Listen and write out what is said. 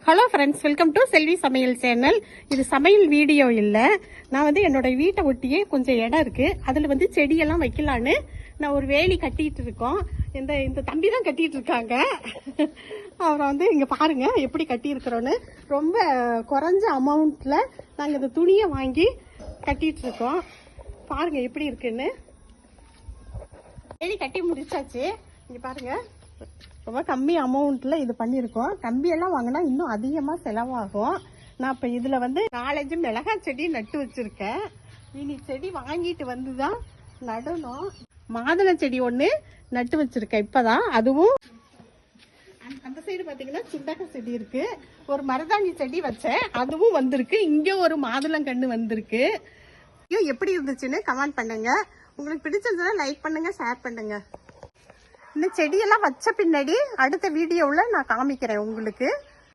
Hello friends, welcome to செல்வி சமையல் channel. இது சமையல் வீடியோ இல்லை. நான் வந்து என்னோட வீட்டை ஒட்டியே கொஞ்சம் இடம் இருக்கு. அதில் வந்து செடியெல்லாம் வைக்கலான்னு நான் ஒரு வேலி கட்டிட்டு இருக்கோம். இந்த தம்பி தான் கட்டிட்டு இருக்காங்க. அப்புறம் வந்து இங்கே பாருங்க எப்படி கட்டியிருக்கிறோன்னு. ரொம்ப குறைஞ்ச அமௌண்ட்ல நாங்கள் இந்த துணியை வாங்கி கட்டிட்டு இருக்கோம். பாருங்க எப்படி இருக்குன்னு. வேலி கட்டி முடிச்சாச்சு. இங்கே பாருங்க, ரொம்ப கம்மி அமௌண்ட்ல இது பண்ணியிருக்கோம். கம்பியெல்லாம் வாங்கினா இன்னும் அதிகமாக செலவாகும். நான் இப்போ இதில் வந்து 4-5 மிளகாய் செடி நட்டு வச்சிருக்கேன். இனி செடி வாங்கிட்டு வந்து தான் நடணும். மாதுளை செடி ஒன்று நட்டு வச்சிருக்கேன் இப்போதான். அதுவும் அந்த சைடு பார்த்தீங்கன்னா சுண்டக்காய் செடி இருக்கு. ஒரு மருதாணி செடி வச்சேன், அதுவும் வந்திருக்கு. இங்கே ஒரு மாதுளங்கன்று வந்திருக்கு. எப்படி இருந்துச்சுன்னு கமெண்ட் பண்ணுங்க. உங்களுக்கு பிடிச்சிருந்தா லைக் பண்ணுங்க, ஷேர் பண்ணுங்க. இந்த செடியெல்லாம் வச்ச பின்னாடி அடுத்த வீடியோவில் நான் காமிக்கிறேன் உங்களுக்கு.